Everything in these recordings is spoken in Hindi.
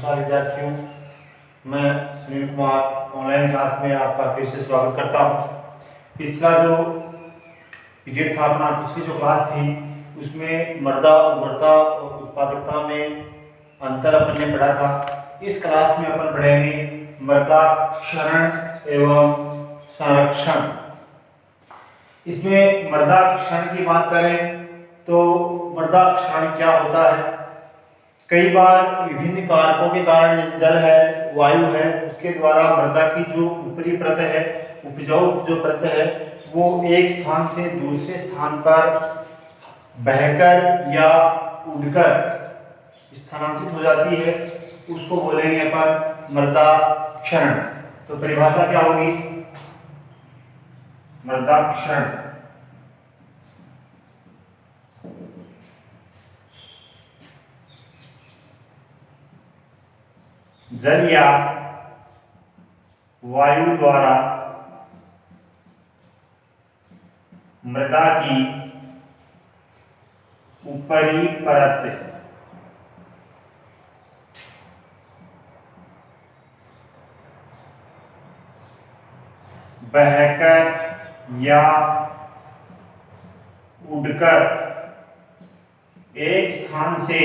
नमस्कार विद्यार्थियों, मैं सुनील कुमार ऑनलाइन क्लास में आपका फिर से स्वागत करता हूं। पिछला जो पीरियड था अपना, पिछली जो क्लास थी उसमें मृदा उर्वरता और उत्पादकता में अंतर अपन ने पढ़ा था। इस क्लास में अपन पढ़ेंगे मृदा क्षरण एवं संरक्षण। इसमें मृदा क्षरण की बात करें तो मृदा क्षरण क्या होता है। कई बार विभिन्न कारकों के कारण, जैसे जल है, वायु है, उसके द्वारा मृदा की जो ऊपरी परत है, उपजाऊ जो परत है, वो एक स्थान से दूसरे स्थान पर बहकर या उड़कर स्थानांतरित हो जाती है, उसको बोलेंगे अपन मृदा क्षरण। तो परिभाषा क्या होगी मृदा क्षरण? जल या वायु द्वारा मृदा की ऊपरी परत बहकर या उड़कर एक स्थान से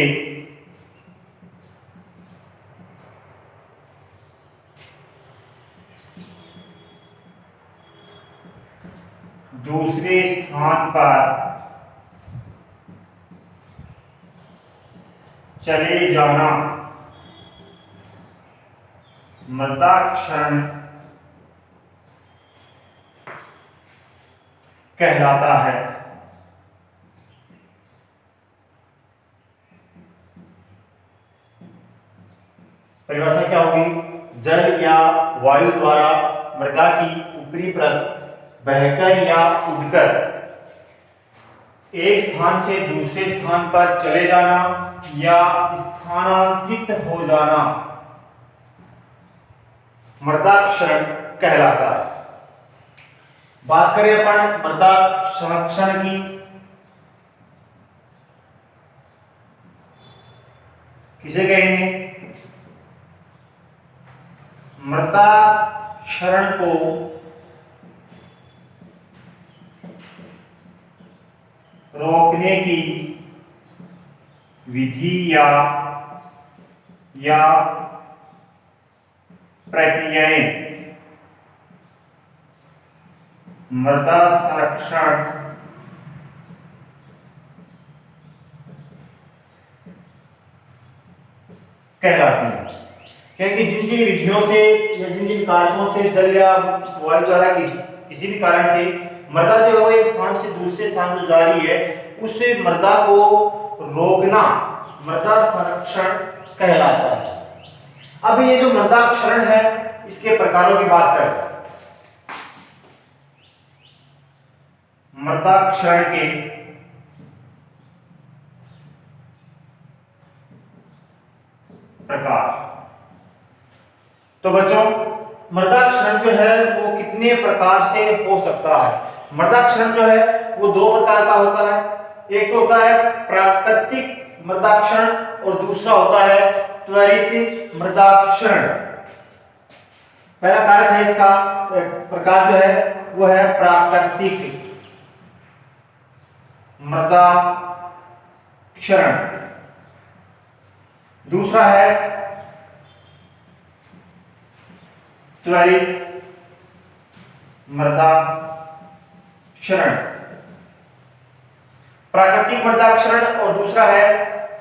दूसरे स्थान पर चले जाना मृदा क्षरण कहलाता है। परिभाषा क्या होगी? जल या वायु द्वारा मृदा की ऊपरी परत बहकर या उड़कर एक स्थान से दूसरे स्थान पर चले जाना या स्थानांतरित हो जाना मृदा क्षरण कहलाता है। बात करें अपन मृदा संरक्षण की, किसे कहेंगे? मृदा क्षरण को रोकने की विधि या प्रक्रियाएं मृदा संरक्षण कहलाती है। क्योंकि जिन जिन विधियों से या जिन जिन कारकों से जल या वायु द्वारा किसी भी कारण से मृदा जो है एक स्थान से दूसरे स्थान पर जा रही है, उस मृदा को रोकना मृदा संरक्षण कहलाता है। अब ये जो मृदा क्षरण है, इसके प्रकारों की बात करें। मृदा क्षरण के प्रकार। तो बच्चों, मृदा क्षरण जो है वो कितने प्रकार से हो सकता है? मृदा क्षरण जो है वो दो प्रकार का होता है। एक तो होता है प्राकृतिक मृदा क्षरण और दूसरा होता है त्वरित मृदा क्षरण। पहला कारक है इसका प्रकार जो है वो है प्राकृतिक मृदा क्षरण, दूसरा है त्वरित मृदा क्षरण। प्राकृतिक मृदा क्षरण और दूसरा है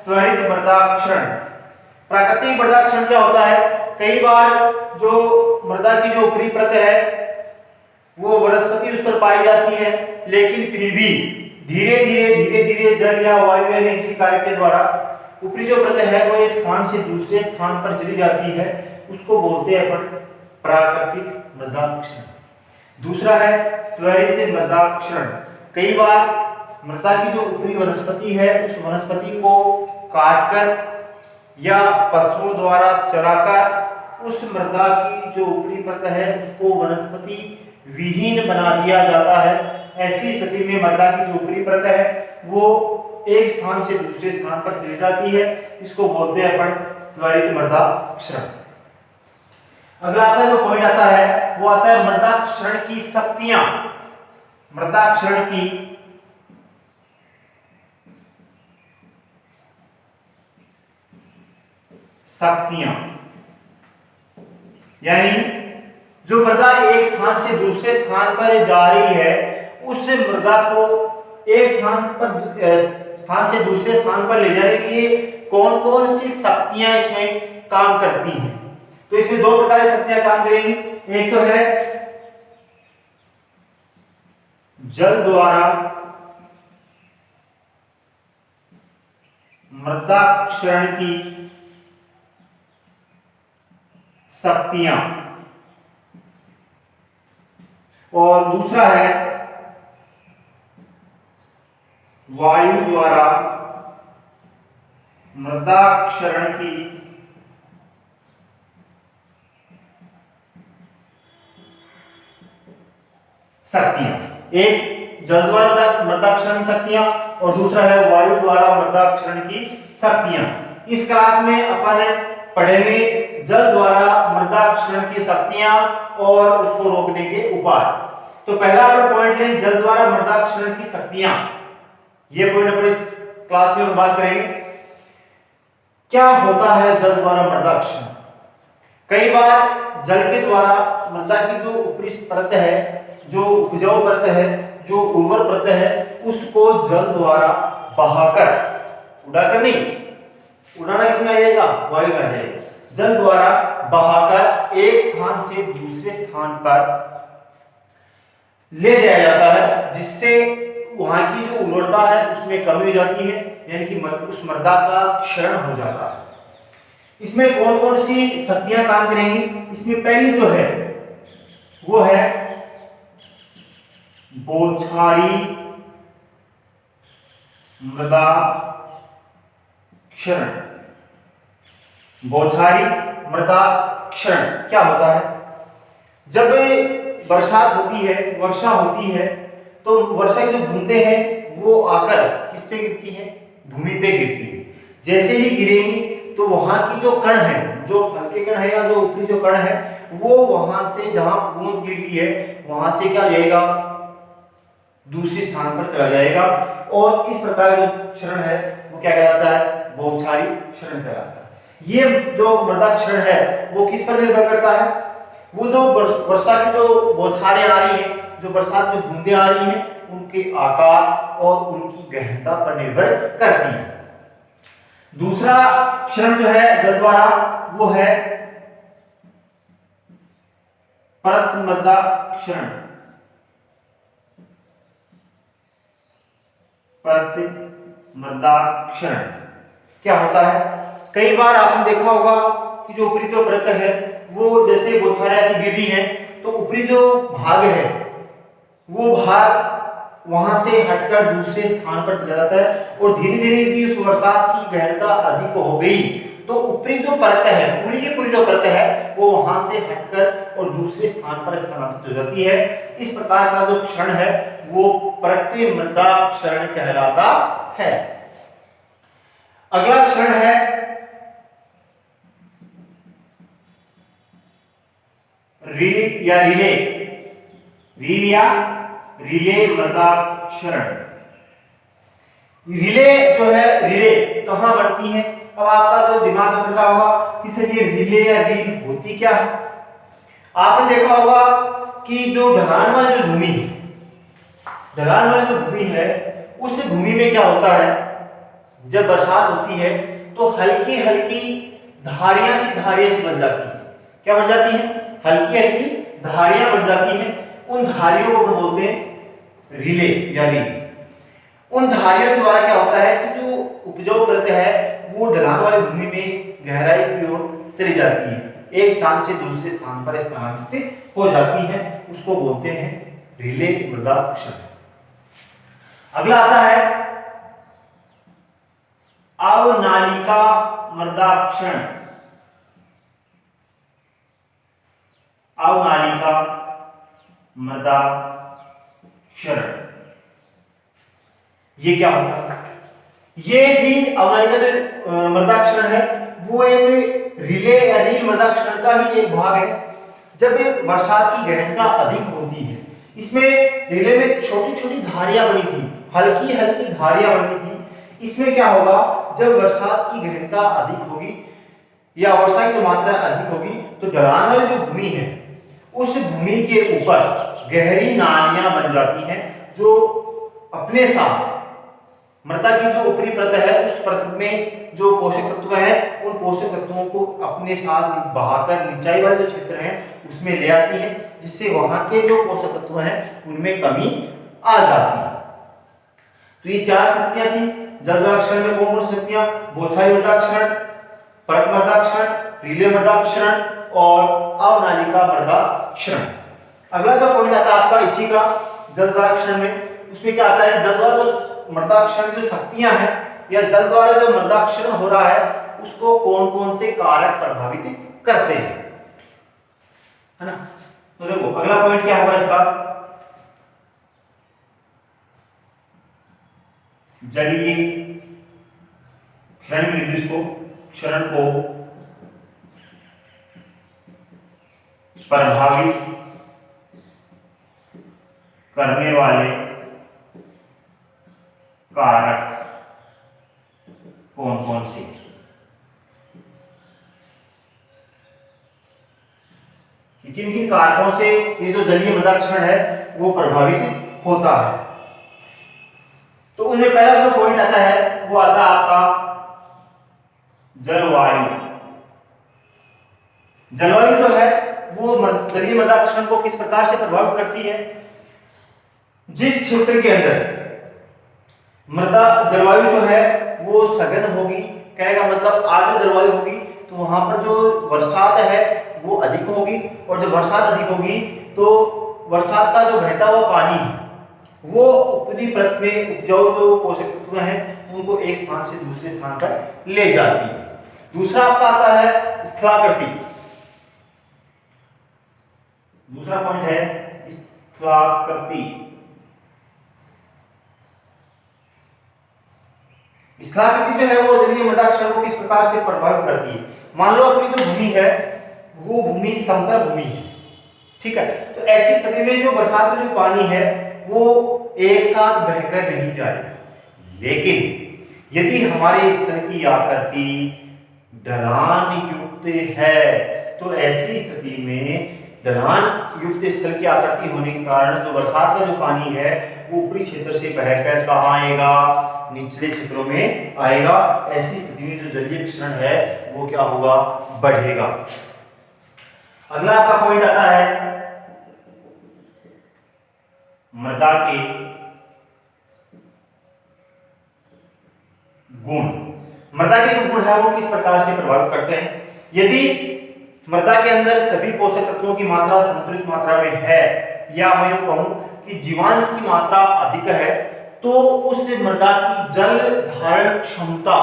त्वरित मृदा क्षरण। प्राकृतिक मृदा क्षरण क्या होता है? कई बार जो मृदा की जो ऊपरी परत है वो वनस्पति उस पर पाई जाती है, लेकिन फिर भी धीरे धीरे जल या वायु या किसी कार्य के द्वारा ऊपरी जो परत है वो एक स्थान से दूसरे स्थान पर चली जाती है, उसको बोलते हैं अपन प्राकृतिक मृदा क्षरण। दूसरा है त्वरित मृदा क्षरण। कई बार मृदा की जो ऊपरी वनस्पति है उस वनस्पति को काटकर या पशुओं द्वारा चराकर उस मृदा की जो ऊपरी परत है उसको वनस्पति विहीन बना दिया जाता है। ऐसी स्थिति में मृदा की जो ऊपरी परत है वो एक स्थान से दूसरे स्थान पर चली जाती है, इसको बोलते हैं अपन त्वरित मृदाक्षरण। अगला आता है जो पॉइंट आता है वो आता है मृदाक्षरण की शक्तियां। मृदाक्षरण की शक्तियां यानी जो मृदा एक स्थान से दूसरे स्थान पर जा रही है उस मृदा को एक स्थान से दूसरे स्थान पर ले जाने के लिए कौन कौन सी शक्तियां इसमें काम करती हैं। तो इसमें दो प्रकार की शक्तियां काम करेंगी। एक तो है जल द्वारा मृदाक्षरण की शक्तियां और दूसरा है वायु द्वारा मृदाक्षरण की शक्तियां। एक जल द्वारा मृदाक्षरण की शक्तियां और दूसरा है वायु द्वारा मृदाक्षरण की शक्तियां। इस क्लास में अपन पढ़ेंगे जल द्वारा मृदाक्षरण की शक्तियां और उसको रोकने के उपाय। तो पहला अपन पॉइंट लें जल द्वारा मृदाक्षरण की शक्तियां। ये पॉइंट अपन इस क्लास में बात करेंगे। क्या होता है जल द्वारा मृदाक्षरण? कई बार जल के द्वारा मृदा की जो ऊपरी परत है, जो उपजाऊ परत है, जो उर्वर परत है, उसको जल द्वारा बहाकर, उड़ाकर नहीं, उड़ाना किसमें आ जाएगा? वायु में आ जाएगा। जल द्वारा बहाकर एक स्थान से दूसरे स्थान पर ले जाया जाता है, जिससे वहां की जो उर्वरता है उसमें कमी हो जाती है, यानी कि उस मृदा का क्षरण हो जाता है। इसमें कौन कौन सी शक्तियां काम करेंगी? इसमें पहली जो है वो है बौछारी मृदा क्षरण। बौछारी मृदा क्षरण क्या होता है? जब बरसात होती है, वर्षा होती है, तो वर्षा की जो बूंदें हैं वो आकर किस पे गिरती है? भूमि पे गिरती है। जैसे ही गिरेंगी तो वहां की जो कण है, जो हल्के कण है या जो ऊपरी जो कण है, वो वहां से जहां बूंद गिर रही है वहां से क्या जाएगा? दूसरे स्थान पर चला जाएगा। और इस प्रकार जो क्षरण है वो क्या कहलाता है? बौछारी क्षरण कहलाता है। ये जो मृदा क्षरण है वो किस पर निर्भर करता है? वो जो वर्षा की जो बौछारें आ रही हैं, जो बरसात जो बूंदें आ रही हैं, उनके आकार और उनकी गहनता पर निर्भर करती है। दूसरा क्षरण जो है जल द्वारा वो है परत मृदा क्षरण। परत मृदा क्षरण क्या होता है? कई बार आपने देखा होगा कि जो ऊपरी जो परत है वो जैसे बौछारें आके गिर रही है तो ऊपरी जो भाग है वो भाग वहां से हटकर दूसरे स्थान पर चला जाता है और धीरे धीरे यदि उस बरसात की गहनता अधिक हो गई तो ऊपरी जो परत है, पूरी की पूरी जो परत है वो वहां से हटकर और दूसरे स्थान पर स्थानांतरित हो जाती है। इस प्रकार का जो क्षरण है वो परत मृदा क्षरण कहलाता है। अगला क्षरण है रील या रिले। रील या रिले मृदा क्षरण। रिले जो है, रिले कहां बढ़ती है? अब आपका जो दिमाग में चल रहा होगा कि सर ये रिले या रील होती क्या है? आपने देखा होगा कि जो ढलान वाली जो भूमि है, ढलान वाली जो भूमि है, उस भूमि में क्या होता है? जब बरसात होती है तो हल्की हल्की धारियां सी बन जाती है। क्या बन जाती है? हल्की हल्की धारियां बन जाती हैं। उन धारियों को बोलते हैं रिले या रील। उन धारियों द्वारा क्या होता है कि जो उपजाऊ परत है वो ढलान वाली भूमि में गहराई की ओर चली जाती है, एक स्थान से दूसरे स्थान पर स्थानांतरित हो जाती है। उसको बोलते हैं रिले मृदा क्षरण। अगला आता है अवनालिका मृदा क्षरण। अवनालिका मृदा क्षरण ये क्या होता है? ये भी अवनालिका जो मृदा क्षरण है वो एक रिले या रील मृदा क्षरण का ही एक भाग है। जब बरसात की गहनता अधिक होती है, इसमें रिले में छोटी छोटी धारियां बनी थी, हल्की हल्की धारियां बनी थी। इसमें क्या होगा, जब बरसात की गहनता अधिक होगी या वर्षा की मात्रा अधिक होगी तो ढलान वाली जो भूमि है उस भूमि के ऊपर गहरी नालियां बन जाती हैं, जो अपने साथ मृदा की जो ऊपरी परत है उस परत में जो पोषक तत्व हैं उन पोषक तत्वों को अपने साथ बहाकर निचाई वाले जो क्षेत्र हैं उसमें ले आती है, जिससे वहां के जो पोषक तत्व हैं उनमें कमी आ जाती है। तो ये 4 शक्तियां थी जल क्षरण में। कौन शक्तियां? बौछारी मृदा क्षरण, परत मृदा क्षरण, रिले मृदा क्षरण और अवनालिका मृदा क्षरण। अगला जो पॉइंट आता है आपका इसी का जल द्वारा क्षरण में, उसमें क्या आता है, जल द्वारा जो मृदा क्षरण जो शक्तियां हैं या जल द्वारा जो मृदा क्षरण हो रहा है उसको कौन कौन से कारक प्रभावित करते हैं, है ना। तो देखो अगला पॉइंट क्या होगा इसका, जलीय क्षरण को प्रभावित करने वाले कारक कौन कौन से। किन किन कारकों से ये जो जलीय मृदा क्षरण है वो प्रभावित होता है। तो उनमें पहला जो पॉइंट आता है वो आता है आपका जलवायु। जलवायु जो है वो जलीय मृदा क्षरण को किस प्रकार से प्रभावित करती है। जिस क्षेत्र के अंदर मृदा जलवायु जो है वो सघन होगी, कहने का मतलब आर्द्र जलवायु होगी, तो वहां पर जो बरसात है वो अधिक होगी, और जब बरसात अधिक होगी तो बरसात का जो बहता हुआ पानी है वो ऊपरी परत में उपजाऊ जो पोषक तत्व हैं उनको एक स्थान से दूसरे स्थान पर ले जाती है। दूसरा आपका आता है स्थलाकृति। दूसरा पॉइंट है स्थलाकृति। स्थलाकृति जो है वो जलीय मृदा क्षरण को किस प्रकार से प्रभावित करती है। मान लो अपनी जो भूमि है वो भूमि समतल भूमि है, ठीक है, तो ऐसी स्थिति में जो बरसात का जो पानी है वो एक साथ बहकर नहीं जाएगा, लेकिन यदि हमारे स्थल की आकृति ढलान युक्त है तो ऐसी स्थिति में ढलान युक्त स्थल की आकृति होने के कारण जो बरसात का जो पानी है वो ऊपरी क्षेत्र से बहकर कहाँ आएगा, निचले क्षेत्रों में आएगा। ऐसी स्थिति में जो जलीय क्षरण है वो क्या होगा, बढ़ेगा। अगला आपका पॉइंट आता है मृदा के गुण। मृदा के जो गुण है वो किस प्रकार से प्रभावित करते हैं। यदि मृदा के अंदर सभी पोषक तत्वों की मात्रा संतुलित मात्रा में है, या मैं यूं कहूं कि जीवांश की मात्रा अधिक है, तो उस मृदा की जल धारण क्षमता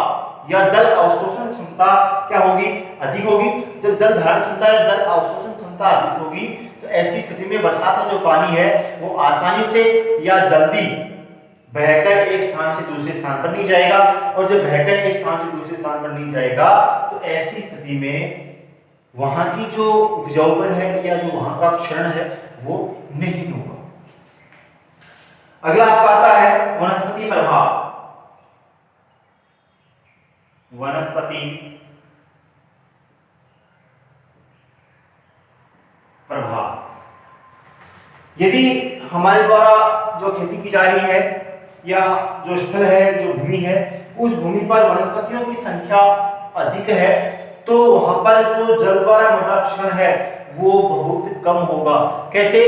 या जल अवशोषण क्षमता क्या होगी, अधिक होगी। जब जल धारण क्षमता या जल अवशोषण क्षमता अधिक होगी तो ऐसी स्थिति में बरसात का जो पानी है वो आसानी से या जल्दी बहकर एक स्थान से दूसरे स्थान पर नहीं जाएगा, और जब बहकर एक स्थान से दूसरे स्थान पर नहीं जाएगा तो ऐसी स्थिति में वहां की जो उपजाऊपन है या जो वहां का क्षरण है वो नहीं होगा। अगला आपका आता है वनस्पति प्रभाव। वनस्पति प्रभाव, यदि हमारे द्वारा जो खेती की जा रही है या जो स्थल है, जो भूमि है, उस भूमि पर वनस्पतियों की संख्या अधिक है तो वहां पर जो जल द्वारा मृदा क्षरण है वो बहुत कम होगा। कैसे?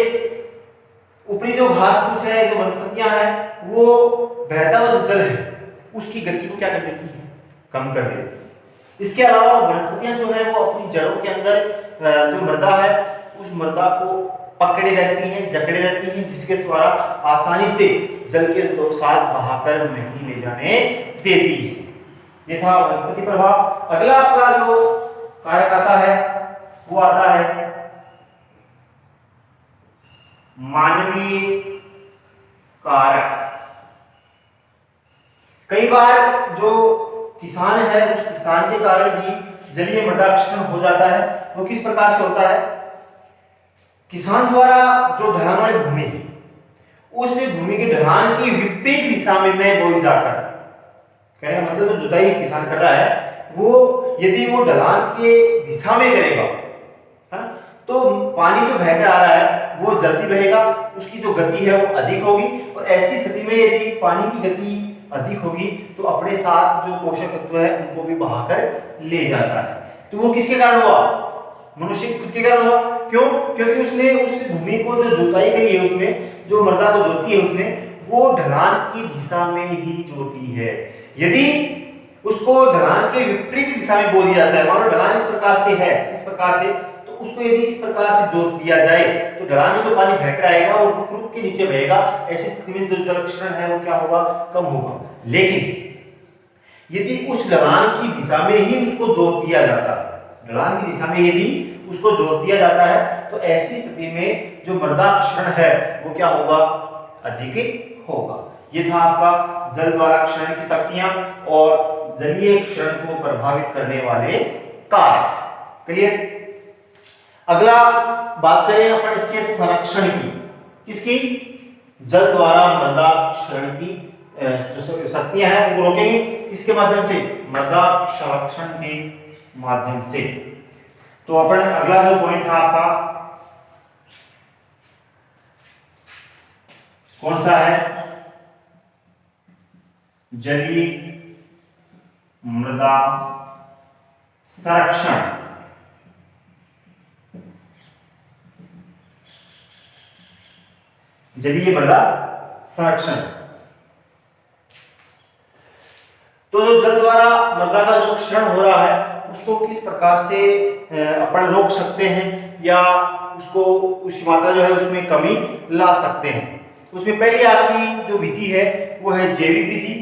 ऊपरी जो घास फूस है, जो वनस्पतियां हैं, वो बहता हुआ जो जल है उसकी गति को क्या कर देती है, कम कर देती है। इसके अलावा वनस्पतियां जो है वो अपनी जड़ों के अंदर जो मृदा है उस मृदा को पकड़े रहती हैं, जकड़े रहती हैं, जिसके द्वारा आसानी से जल के साथ बहाकर नहीं ले जाने देती है। ये था वनस्पति प्रभाव। अगला आपका जो कारक आता है वो आता है मानवीय कारक। कई बार जो किसान है उस किसान के कारण भी जलीय मृदाक्षरण हो जाता है वो किस प्रकार से होता है? किसान द्वारा जो ढलान वाली भूमि है उस भूमि के ढलान की विपरीत दिशा में न बोई जाकर, कहने का मतलब जो जुताई किसान कर रहा है वो यदि वो ढलान के दिशा में करेगा, है ना, तो पानी जो बहकर आ रहा है वो जल्दी बहेगा, उसकी जो गति है वो अधिक होगी, और ऐसी स्थिति में यदि पानी की गति अधिक होगी तो अपने साथ जो पोषक तत्व है उनको भी बहाकर ले जाता है। तो वो किसके कारण हुआ? मनुष्य खुद के कारण हुआ। क्यों? क्योंकि उसने उस भूमि को जो जुताई करी है, उसमें जो मृदा को जोती है उसने, वो ढलान की दिशा में ही जोती है। यदि उसको ढलान के विपरीत दिशा में बो दिया जाता है, मान लो ढलान इस प्रकार से है, इस प्रकार से, तो उसको यदि इस प्रकार से जोत दिया जाए तो ढलान में जो पानी बहकर आएगा वो रुक रुक के नीचे बहेगा। ऐसी स्थिति में जो जलक्षरण है वो क्या होगा? कम होगा। लेकिन यदि उस ढलान की दिशा में ही उसको जोत दिया जाता है, ढलान की दिशा में यदि उसको जोत दिया जाता है, तो ऐसी स्थिति में जो मृदा क्षरण है वो क्या होगा? अधिक होगा। ये था आपका जल द्वारा क्षरण की शक्तियां और जलीय क्षरण को प्रभावित करने वाले कारक। क्लियर? अगला बात करें अपन इसके संरक्षण की। किसकी? जल द्वारा मृदा क्षरण की शक्तियां हैं उनको रोकेंगे किसके माध्यम से? मृदा संरक्षण के माध्यम से। तो अपन अगला जो पॉइंट था आपका कौन सा है? जलीय मृदा संरक्षण। जलीय मृदा संरक्षण। तो जो जल द्वारा मृदा का जो क्षरण हो रहा है उसको किस प्रकार से अपन रोक सकते हैं या उसको उसकी मात्रा जो है उसमें कमी ला सकते हैं? तो उसमें पहली आपकी जो विधि है वो है जैविक विधि।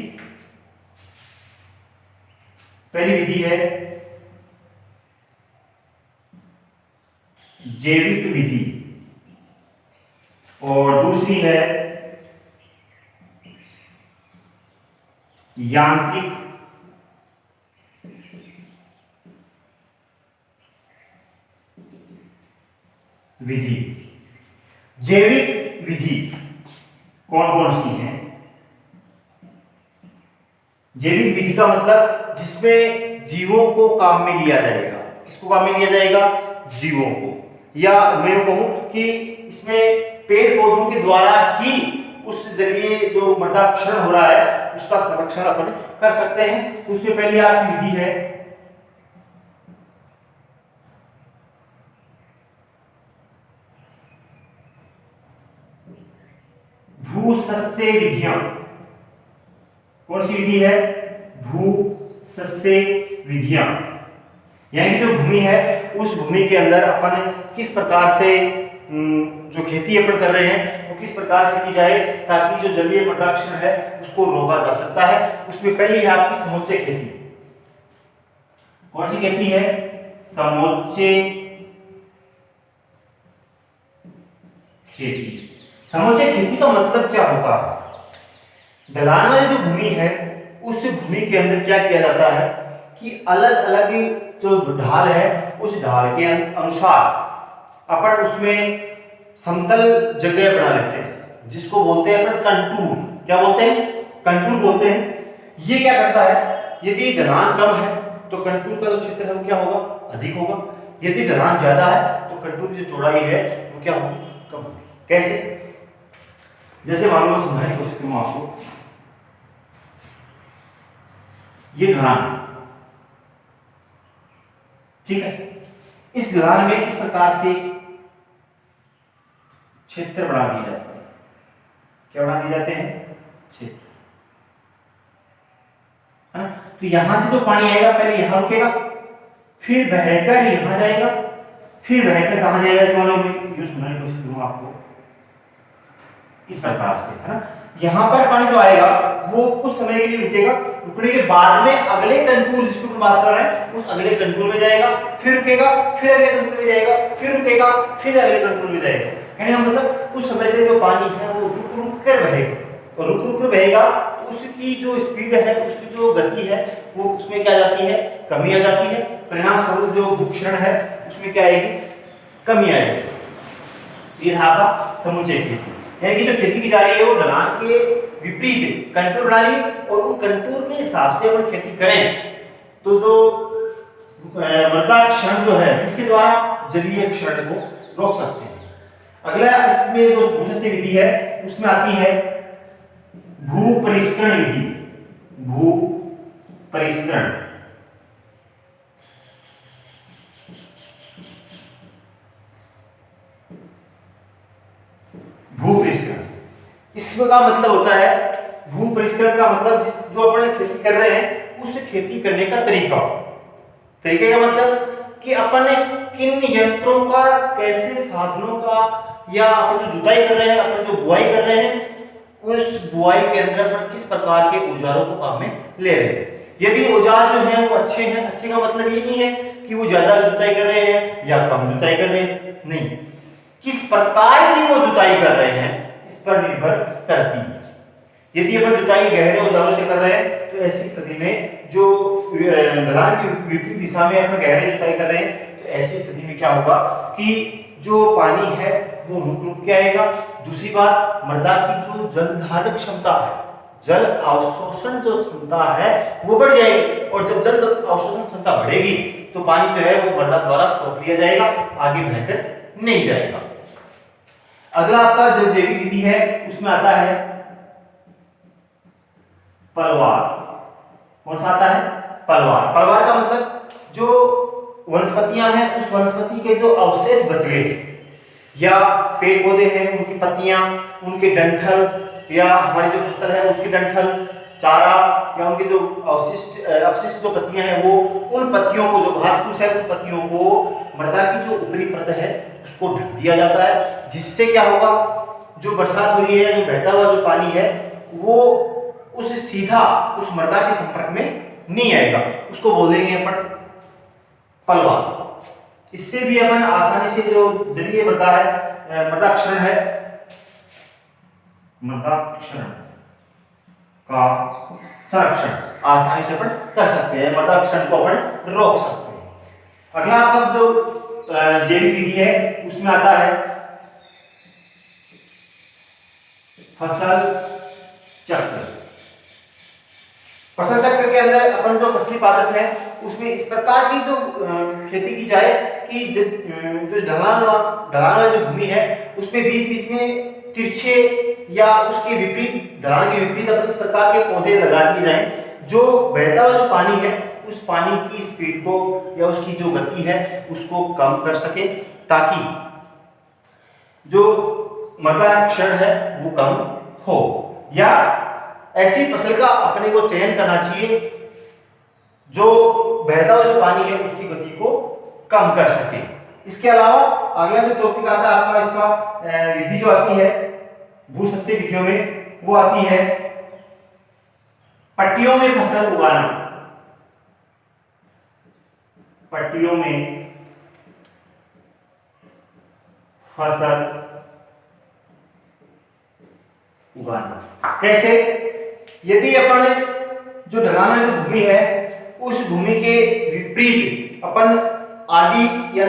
पहली विधि है जैविक विधि और दूसरी है यांत्रिक विधि। जैविक विधि कौन कौन सी है? जैविक विधि का मतलब जिसमें जीवों को काम में लिया जाएगा। किसको काम में लिया जाएगा? जीवों को। या मैं कहूं कि इसमें पेड़ पौधों के द्वारा ही उस जरिए जो मृदा क्षरण हो रहा है उसका संरक्षण अपन कर सकते हैं। उसमें पहली आपकी विधि है भूसस्य विधियां। कौन सी विधि है? भूसस्य विधियां। यानी जो भूमि है उस भूमि के अंदर अपन किस प्रकार से जो खेती अपन कर रहे हैं वो किस प्रकार से की जाए ताकि जो जलीय मृदा क्षरण है उसको रोका जा सकता है। उसमें पहली है आपकी समोच्चय खेती। कौन सी खेती है? समोच्चय खेती। समोच्चय खेती का मतलब क्या होता है? ढलान वाली जो भूमि है उस भूमि के अंदर क्या किया जाता है कि अलग अलग जो ढाल है उस ढाल के अनुसार अपन उसमें समतल जगह बना लेते हैं जिसको बोलते हैं अपन कंटूर। क्या बोलते हैं? कंटूर बोलते हैं। ये क्या करता है? यदि ढलान कम है तो कंटूर का जो क्षेत्र है वो क्या होगा? अधिक होगा। यदि ढलान ज्यादा है तो कंटूर की जो चौड़ाई है वो क्या होगी? कम होगी। कैसे? जैसे मान लो मैं समझाने की कोशिश करूं आपको। ये ढलान है, ठीक है। इस ढलान में इस प्रकार से क्षेत्र बना दिए जाते हैं। क्या बना दिए जाते हैं? क्षेत्र, है ना। तो यहां से जो पानी आएगा पहले यहां रुकेगा, फिर बहकर यहां जाएगा, फिर बहकर कहां जाएगा? मान लो मैं यूं समझाने की कोशिश करूंगा आपको इस प्रकार से, है ना। यहां पर पानी जो आएगा वो कुछ समय के लिए रुकेगा, रुकने के बाद में अगले कंटूर जिसको हम बात कर रहे हैं उस अगले कंटूर में जाएगा, फिर रुकेगा, फिर अगले कंटूर में जाएगा, फिर रुकेगा, फिर अगले कंटूर में जाएगा। कहने का मतलब कुछ समय तक जो पानी है वो रुक रुक कर बहेगा, और रुक रुक कर बहेगा तो उसकी जो स्पीड है, उसकी जो गति है, वो उसमें क्या जाती है, कमी आ जाती है। परिणाम स्वरूप जो भूक्षरण है उसमें क्या आएगी, कमी आएगी। ये आपका समुच्चय खेती यानी कि जो खेती की जा रही है वो ढलान के विपरीत कंटूर बना ली और उन कंटूर के हिसाब से अपन खेती करें तो जो मृदा क्षरण जो है इसके द्वारा जलीय क्षरण को रोक सकते हैं। अगला इसमें जो भूसस्य विधि है उसमें आती है भू परिष्करण विधि। भू परिष्करण, भू परिष्करण इसका मतलब होता है, भू परिष्करण का मतलब जिस जो अपन खेती कर रहे हैं उस खेती करने का तरीका। तरीके का मतलब कि अपन किन यंत्रों का, कैसे साधनों का, या अपन जो जुताई कर रहे हैं, अपन जो बुआई कर रहे हैं, उस बुआई के अंदर अपन किस प्रकार के औजारों को काम में ले रहे हैं। यदि औजार जो हैं वो अच्छे हैं, अच्छे का मतलब ये नहीं है कि वो ज्यादा जुताई कर रहे हैं या कम जुताई कर रहे हैं, नहीं, किस प्रकार की वो जुताई कर रहे हैं इस पर निर्भर करती है। यदि अपन जुताई गहरे औजारों से कर रहे हैं तो ऐसी स्थिति में जो ढलान की विपरीत दिशा में अपन गहरे जुताई कर रहे हैं तो ऐसी स्थिति में क्या होगा कि जो पानी है वो रुक रुक के आएगा। दूसरी बात, मृदा की जो जल धारण क्षमता है, जल अवशोषण जो क्षमता है वो बढ़ जाएगी और जब जल अवशोषण क्षमता बढ़ेगी तो पानी जो है वो मृदा द्वारा सोख लिया जाएगा, आगे बहकर नहीं जाएगा। अगला आपका जो जैविक विधि है उसमें आता है पलवार। कौन सा आता है, पलवार। पलवार का मतलब जो वनस्पतियां हैं उस वनस्पति के जो अवशेष बच गए या पेड़ पौधे हैं उनकी पत्तियां, उनके डंठल या हमारी जो फसल है उसकी डंठल, चारा या उनके जो अवशिष्ट जो पत्तियां हैं वो उन पत्तियों को, जो घास फूस है उन पत्तियों को मृदा की जो ऊपरी परत है उसको ढक दिया जाता है। जिससे क्या होगा, जो बरसात हो रही है, जो बहता हुआ जो पानी है वो उस सीधा उस मृदा के संपर्क में नहीं आएगा, उसको बोलेंगे अपन पलवार। इससे भी अपन आसानी से जो जलीय मृदा है, मृदा क्षरण है, मृदा क्षरण का संरक्षण आसानी से अपन कर सकते हैं, मृदा क्षरण को अपन रोक सकते हैं। अगला आपका जो जैविक विधि है उसमें आता है फसल चक्र। फसल चक्र के अंदर अपन जो फसली पादप है उसमें इस प्रकार की जो खेती की जाए कि जो ढलान वाला जो भूमि है उसमें बीच बीच में तिरछे या उसके विपरीत, ढलान के विपरीत अपन इस प्रकार के पौधे लगा दिए जाएं जो बहता हुआ जो पानी है उस पानी की स्पीड को या उसकी जो गति है उसको कम कर सके, ताकि जो मृदा क्षरण है वो कम हो। या ऐसी फसल का अपने को चयन करना चाहिए जो बहता हुआ जो पानी है उसकी गति को कम कर सके। इसके अलावा अगला जो टॉपिक आता है आपका, इसका विधि जो आती है भूसस्य विधियों में, वो आती है पट्टियों में फसल उगाना। पट्टियों में फसल उगाना कैसे? यदि अपन जो ढलान जो भूमि है उस भूमि के विपरीत अपन आदि या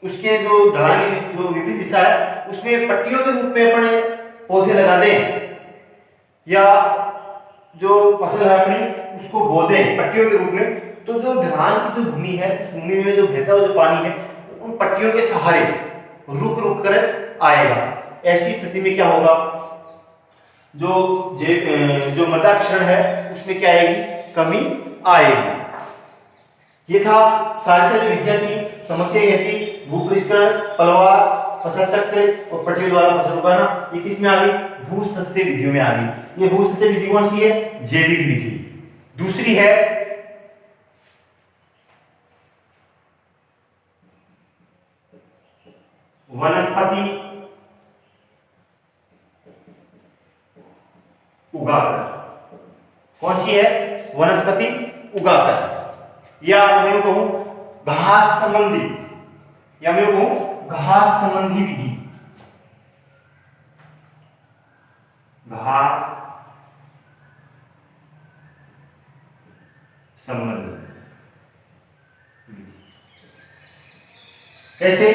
उसके जो ढलान की जो विपरीत दिशा है उसमें पट्टियों के रूप में अपन पौधे लगा दें या जो फसल है अपनी उसको बो दें पट्टियों के रूप में, तो जो ढलान की जो भूमि है उस भूमि में जो बहता हुआ जो पानी है उन पट्टियों के सहारे रुक रुक कर आएगा। ऐसी स्थिति में क्या होगा, जो मृदा क्षरण है उसमें क्या आएगी, कमी आएगी। ये था सारी जो विधियां थी, समुच्चय खेती, भूपरिष्करण, पलवार, फसल चक्र और पट्टियों द्वारा फसल उगाना, ये किस में आ गई, भूसस्य विधियों में आ गई। ये भूसस्य विधि कौन सी है, जैविक विधि। दूसरी है वनस्पति उगाकर। कौन सी है, वनस्पति उगाकर, या मैं कहूं घास संबंधी, या मैं कहूं घास संबंधी विधि। घास संबंध। कैसे?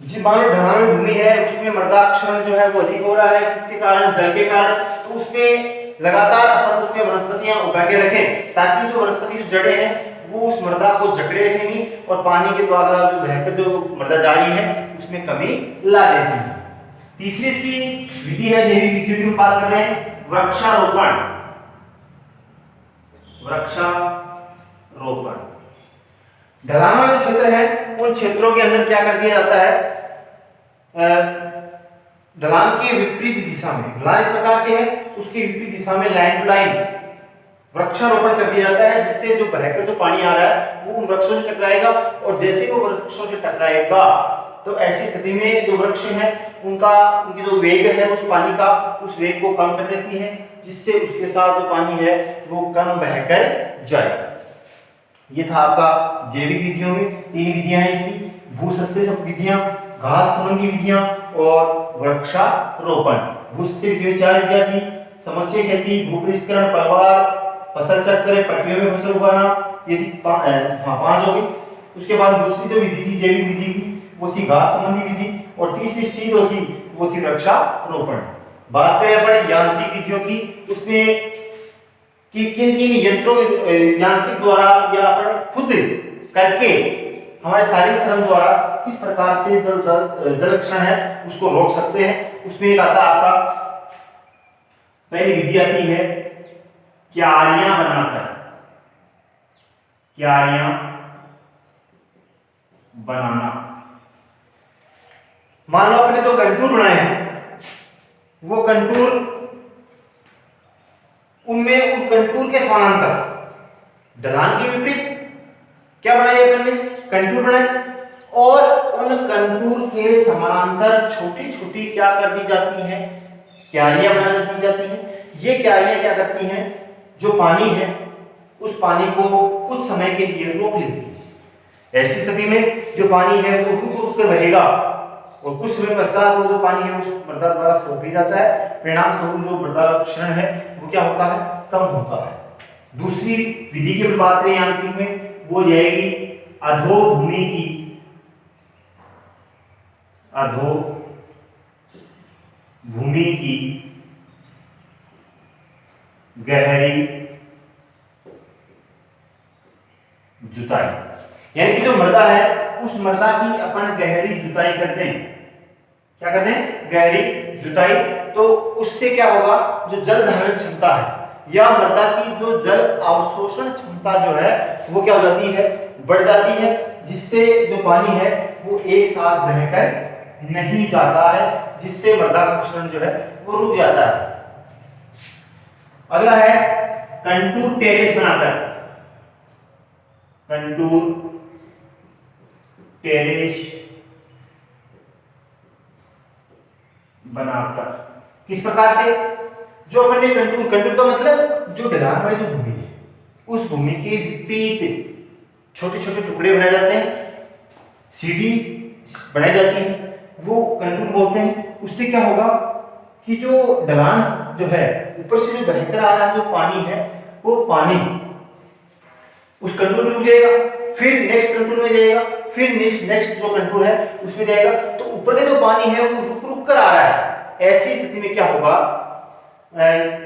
जी मान लो ढलान भूमि है, उसमें मृदाक्षरण जो है वो अधिक हो रहा है, किसके कारण? जल के कारण। तो उसमें लगातार अपन उसमें वनस्पतियां उगा के रखें, ताकि जो वनस्पति जो जड़ें हैं वो उस मृदा को जकड़े रखेंगी और पानी के द्वारा जो बहकर जो मृदा जारी है उसमें कमी ला देती है। तीसरी इसकी विधि है जैविक विधियों की बात कर रहे हैं, वृक्षारोपण। वृक्षारोपण ढलान वाले जो क्षेत्र है उन क्षेत्रों के अंदर क्या कर दिया जाता है? ढलान के विपरीत दिशा में, ढलान इस प्रकार से है, उसकी विपरीत दिशा में लाइन टू लाइन वृक्षारोपण कर दिया जाता है, जिससे जो बहकर जो पानी आ रहा है वो उन वृक्षों से टकराएगा, और जैसे ही वो वृक्षों से टकराएगा तो ऐसी स्थिति में जो वृक्ष है उनकी जो वेग है उस पानी का, उस वेग को कम कर देती है, जिससे उसके साथ जो पानी है वो कम बहकर जाएगा। ये था आपका जैविक विधियों में 3 विधियां हैं इसकी, भूसस्य विधियां, घास संबंधी विधियां और वृक्षारोपण। भूसस्य विधि में 4 विधियां थी, समुच्चय खेती, भूपरिष्करण, पलवार, फसल चक्र, पट्टियों में फसल उगाना, ये थी 5 हो गई। उसके बाद दूसरी जो विधि थी जैविक विधि की वो थी घास संबंधी विधि, और तीसरी सी जो थी वो थी वृक्षारोपण। बात करें अपन यांत्रिक विधियों की, उसमें कि किन-किन यंत्रों यांत्रिक द्वारा या अपन खुद करके हमारे शारीरिक श्रम द्वारा किस प्रकार से जल क्षरण है उसको रोक सकते हैं। उसमें एक आता आपका पहली विधि आती है क्यारियां बनाकर। क्यारियां बनाना, मान लो अपने जो कंटूर बनाए हैं वो कंटूर, उनमें उन कंटूर के समानांतर ढलान के विपरीत क्या बनाए अपन ने? कंटूर बनाए, और उन कंटूर के समानांतर छोटी छोटी क्या कर दी जाती है? क्यारियां बना दी जाती हैं। ये क्यारियां क्या करती हैं? जो पानी है उस पानी को कुछ समय के लिए रोक लेती है। ऐसी स्थिति में जो पानी है वो रुक रुक कर बहेगा, और कुछ समय पश्चात वो जो पानी है उस मृदा द्वारा सोख लिया जाता है, परिणाम स्वरूप जो मृदा क्षरण है वो क्या होता है? कम होता है। दूसरी विधि की बात करें यांत्रिक में, वो जाएगी अधोभूमि की, अधोभूमि की गहरी जुताई। यानी कि जो मृदा है उस मृदा की अपन गहरी जुताई करते हैं। क्या करते हैं? गहरी जुताई। तो उससे क्या होगा? जो जल धारण क्षमता है या मृदा की जो जल अवशोषण क्षमता जो है वो क्या हो जाती है? बढ़ जाती है, जिससे जो पानी है वो एक साथ बहकर नहीं जाता है, जिससे मृदा का क्षरण जो है वो रुक जाता है। अगला है कंटूर टेरेस बनाकर। कंटूर टेरेस बनाकर किस प्रकार से? जो अपन ने कंटूर का मतलब जो ढलान वाली जो भूमि है उस भूमि के विपरीत छोटे छोटे टुकड़े बनाए जाते हैं, सीढ़ी बनाई जाती है, वो कंटूर बोलते हैं। उससे क्या होगा कि जो ढलान जो है ऊपर से जो बहकर आ रहा है जो पानी है वो पानी उस कंटूर में रुक जाएगा, फिर नेक्स्ट कंटूर में जाएगा, फिर नेक्स्ट जो कंटूर है उसमें जाएगा। तो ऊपर का जो पानी है वो रुक रुक कर आ रहा है। ऐसी स्थिति में क्या होगा?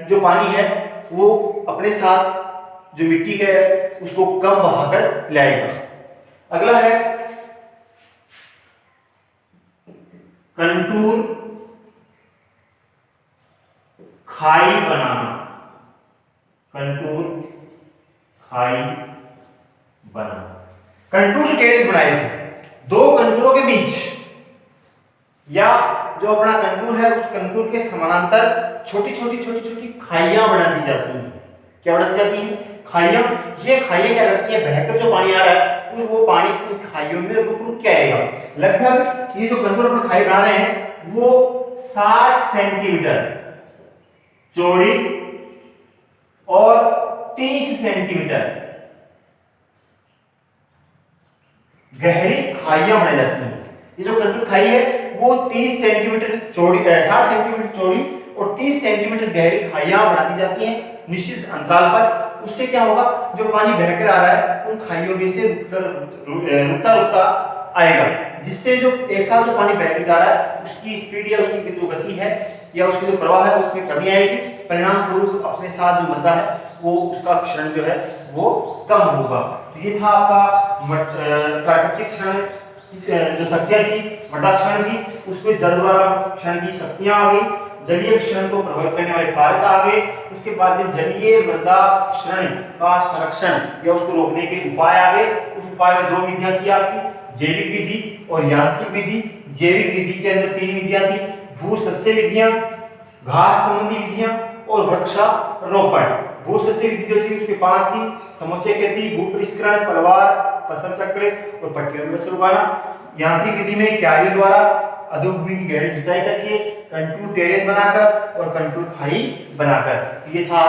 जो पानी है वो अपने साथ जो मिट्टी है उसको कम बहाकर लाएगा। अगला है कंटूर खाई बनाना। कंटूर खाई बनाना। कंटूर जो टेरेस बनाए थे दो कंटूरों के बीच या जो अपना कंटूर है उस कंटूर के समानांतर छोटी छोटी खाइयां बना दी जाती हैं। क्या बना दी जाती हैं? खाइयां। ये खाइयां क्या करती है? बहकर जो पानी आ रहा है वो पानी खाइयों में रुक रुक के आएगा। लगभग ये जो कंटूर अपन खाई बना रहे हैं वो 60 सेंटीमीटर चौड़ी और 30 सेंटीमीटर गहरी खाइयां बनाई जाती हैं। ये जो कंटूर खाई है वो 30 सेंटीमीटर चौड़ी 60 सेंटीमीटर चौड़ी और 30 सेंटीमीटर गहरी खाइयां बना दी जाती हैं निश्चित अंतराल पर। उससे क्या होगा, जो पानी बहकर आ रहा है उन खाइयों में से रुकता रुकता आएगा, जिससे जो एक साथ जो पानी बहकर जा रहा है उसकी स्पीड या उसकी जो गति है या उसकी जो प्रवाह है उसमें कमी आएगी। परिणाम स्वरूप अपने साथ जो मृदा है वो उसका क्षरण जो है वो कम होगा। तो ये था आपका प्राकृतिक क्षरण जो शक्तियां थी मृदा क्षरण की, उसमें जल द्वारा क्षरण की शक्तियां आ गई, जलीय क्षरण को प्रभावित करने वाले कारक आ गए। उसके बाद में जलीय मृदा क्षरण का संरक्षण या उसको रोकने के उपाय आ गए। उस उपाय में 2 विधियां थी आपकी, जैविक विधि और यांत्रिक विधि। जैविक विधि के अंदर 3 विधियां थी, भूसस्य विधियां, घास संबंधी विधियां और वृक्षारोपण। भूसस्य विधि जो थी उसमें 5 थी, समुच्चय खेती, भूपरिष्करण, पलवार, फसल चक्र और पट्टियों में फसल उगाना। यांत्रिक विधि में क्यारियों द्वारा अधोभूमि की गहरी जुताई करके कंटूर टेरेस बनाकर और कंटूर खाई बनाकर। ये था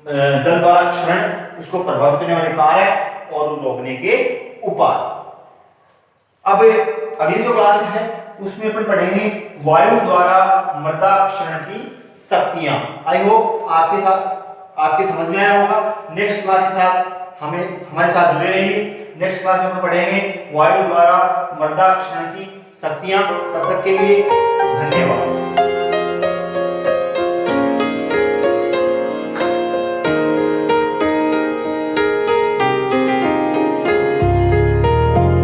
जल द्वारा क्षरण, उसको प्रभावित करने वाले कारक और रोकने के उपाय। अब अगली जो क्लास है उसमें अपन पढ़ेंगे वायु द्वारा मृदा क्षरण की शक्तियां। आई होप आपके समझ में आया होगा। नेक्स्ट क्लास के साथ हमारे साथ जुड़े रहिए। नेक्स्ट क्लास में अपन पढ़ेंगे वायु द्वारा मृदा क्षरण की शक्तियां। तब तक के लिए धन्यवाद।